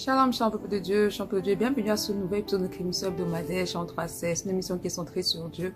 Shalom, shalom, peuple de Dieu, chant de Dieu, bienvenue à ce nouvel épisode de notre émission hebdomadaire, Chant 316, une émission qui est centrée sur Dieu.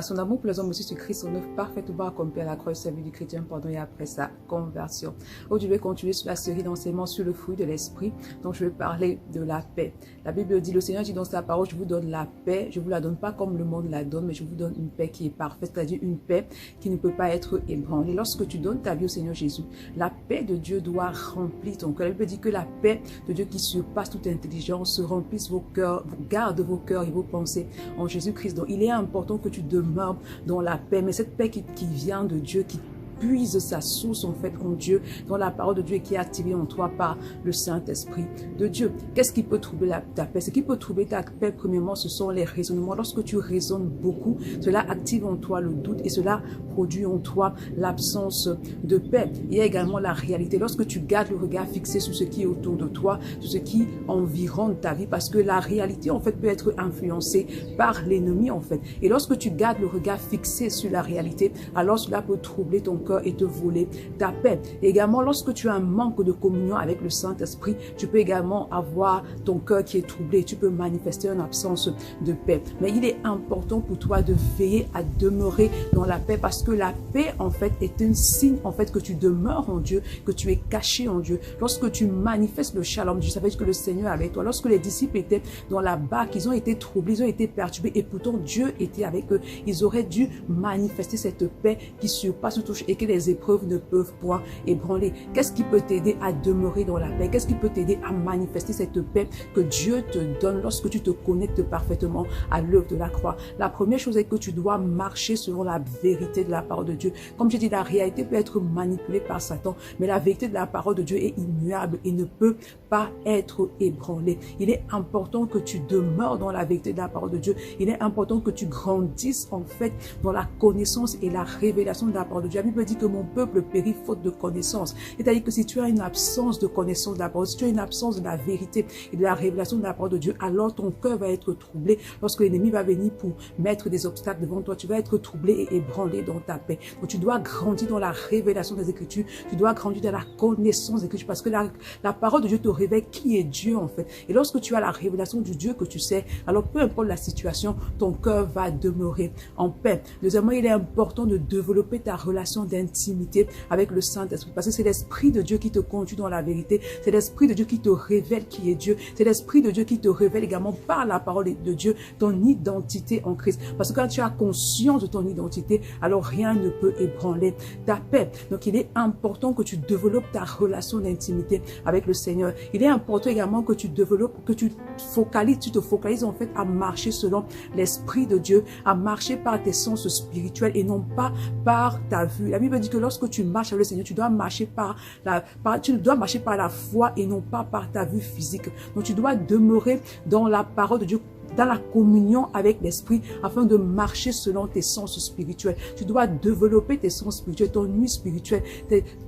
Son amour pour les hommes aussi sur Christ, son œuvre parfaitement accomplie à la croix, servie du chrétien pendant et après sa conversion. Aujourd'hui, je vais continuer sur la série d'enseignements sur le fruit de l'esprit, donc je vais parler de la paix. La Bible dit, le Seigneur dit dans sa parole, je vous donne la paix, je vous la donne pas comme le monde la donne, mais je vous donne une paix qui est parfaite, c'est-à-dire une paix qui ne peut pas être ébranlée. Lorsque tu donnes ta vie au Seigneur Jésus, la paix de Dieu doit remplir ton cœur. La Bible dit que la paix de Dieu qui surpasse toute intelligence, remplisse vos cœurs, garde vos cœurs et vos pensées en Jésus-Christ. Donc, il est important que tu demeures dans la paix, mais cette paix qui vient de Dieu, qui puise sa source en fait en Dieu, dans la parole de Dieu qui est activée en toi par le Saint-Esprit de Dieu. Qu'est-ce qui peut troubler ta paix? Ce qui peut troubler ta paix, premièrement, ce sont les raisonnements. Lorsque tu raisonnes beaucoup, cela active en toi le doute et cela produit en toi l'absence de paix. Il y a également la réalité. Lorsque tu gardes le regard fixé sur ce qui est autour de toi, sur ce qui environne ta vie, parce que la réalité en fait peut être influencée par l'ennemi en fait. Et lorsque tu gardes le regard fixé sur la réalité, alors cela peut troubler ton cœur et te voler ta paix. Et également, lorsque tu as un manque de communion avec le Saint-Esprit, tu peux également avoir ton cœur qui est troublé. Tu peux manifester une absence de paix. Mais il est important pour toi de veiller à demeurer dans la paix, parce que la paix, en fait, est un signe, en fait, que tu demeures en Dieu, que tu es caché en Dieu. Lorsque tu manifestes le shalom, tu savais que le Seigneur est avec toi. Lorsque les disciples étaient dans la barque, ils ont été troublés, ils ont été perturbés, et pourtant Dieu était avec eux. Ils auraient dû manifester cette paix qui surpasse tout et que les épreuves ne peuvent point ébranler. Qu'est-ce qui peut t'aider à demeurer dans la paix? Qu'est-ce qui peut t'aider à manifester cette paix que Dieu te donne lorsque tu te connectes parfaitement à l'œuvre de la croix? La première chose est que tu dois marcher selon la vérité de la parole de Dieu. Comme je dis, la réalité peut être manipulée par Satan, mais la vérité de la parole de Dieu est immuable et ne peut pas être ébranlée. Il est important que tu demeures dans la vérité de la parole de Dieu. Il est important que tu grandisses en fait dans la connaissance et la révélation de la parole de Dieu. La Bible dit que mon peuple périt faute de connaissance. C'est-à-dire que si tu as une absence de connaissance de la parole, si tu as une absence de la vérité et de la révélation de la parole de Dieu, alors ton cœur va être troublé. Lorsque l'ennemi va venir pour mettre des obstacles devant toi, tu vas être troublé et ébranlé dans ta paix. Donc tu dois grandir dans la révélation des Écritures, tu dois grandir dans la connaissance des Écritures, parce que la parole de Dieu te révèle qui est Dieu en fait. Et lorsque tu as la révélation du Dieu que tu sais, alors peu importe la situation, ton cœur va demeurer en paix. Deuxièmement, il est important de développer ta relation d'intimité avec le Saint-Esprit, parce que c'est l'Esprit de Dieu qui te conduit dans la vérité, c'est l'Esprit de Dieu qui te révèle qui est Dieu, c'est l'Esprit de Dieu qui te révèle également par la parole de Dieu ton identité en Christ, parce que quand tu as conscience de ton identité, alors rien ne peut ébranler ta paix. Donc il est important que tu développes ta relation d'intimité avec le Seigneur. Il est important également que tu développes, que tu te focalises en fait à marcher selon l'Esprit de Dieu, à marcher par tes sens spirituels et non pas par ta vue. La Bible dit que lorsque tu marches avec le Seigneur, tu dois marcher par la foi et non pas par ta vue physique. Donc tu dois demeurer dans la parole de Dieu, dans la communion avec l'Esprit, afin de marcher selon tes sens spirituels. Tu dois développer tes sens spirituels, ton nuit spirituelle.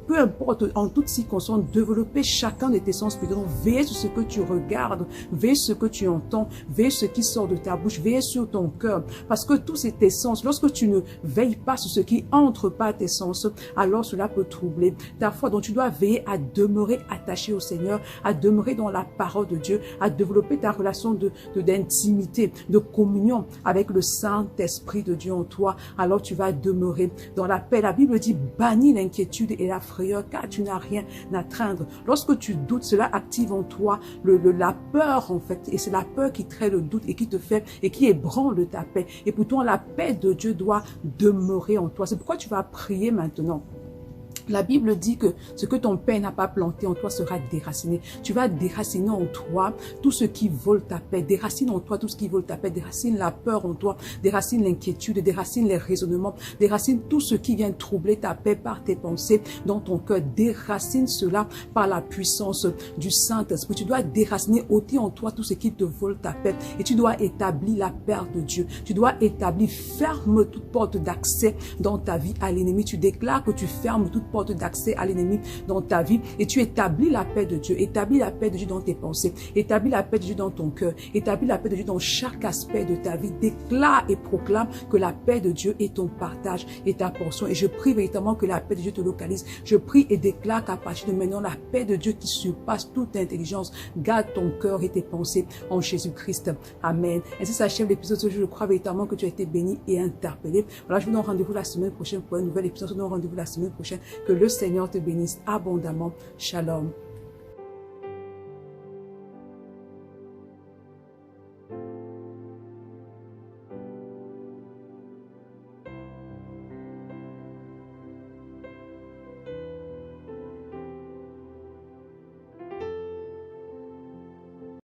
Peu importe, en toutes circonstances, développer chacun de tes sens spirituels. Donc, veille sur ce que tu regardes, veille sur ce que tu entends, veille sur ce qui sort de ta bouche, veille sur ton cœur. Parce que tous tes sens, lorsque tu ne veilles pas sur ce qui entre par tes sens, alors cela peut troubler ta foi. Donc, tu dois veiller à demeurer attaché au Seigneur, à demeurer dans la parole de Dieu, à développer ta relation d'intimité, de communion avec le Saint-Esprit de Dieu en toi. Alors, tu vas demeurer dans la paix. La Bible dit, bannis l'inquiétude et la frayeur, car tu n'as rien à craindre. Lorsque tu doutes, cela active en toi la peur en fait, et c'est la peur qui crée le doute et qui te fait et qui ébranle ta paix. Et pourtant, la paix de Dieu doit demeurer en toi. C'est pourquoi tu vas prier maintenant. La Bible dit que ce que ton père n'a pas planté en toi sera déraciné. Tu vas déraciner en toi tout ce qui vole ta paix. Déracine en toi tout ce qui vole ta paix. Déracine la peur en toi. Déracine l'inquiétude. Déracine les raisonnements. Déracine tout ce qui vient troubler ta paix par tes pensées dans ton cœur. Déracine cela par la puissance du Saint-Esprit. Tu dois déraciner, ôter en toi tout ce qui te vole ta paix. Et tu dois établir la paix de Dieu. Tu dois établir, ferme toute porte d'accès dans ta vie à l'ennemi. Tu déclares que tu fermes toute porte d'accès à l'ennemi dans ta vie et tu établis la paix de Dieu. Établis la paix de Dieu dans tes pensées. Établis la paix de Dieu dans ton cœur. Établis la paix de Dieu dans chaque aspect de ta vie. Déclare et proclame que la paix de Dieu est ton partage et ta portion. Et je prie véritablement que la paix de Dieu te localise. Je prie et déclare qu'à partir de maintenant, la paix de Dieu qui surpasse toute intelligence garde ton cœur et tes pensées en Jésus-Christ. Amen. Ainsi s'achève l'épisode de ce jour. Je crois véritablement que tu as été béni et interpellé. Voilà, je vous donne rendez-vous la semaine prochaine pour un nouvel épisode. Je vous donne rendez-vous la semaine prochaine. Que le Seigneur te bénisse abondamment. Shalom.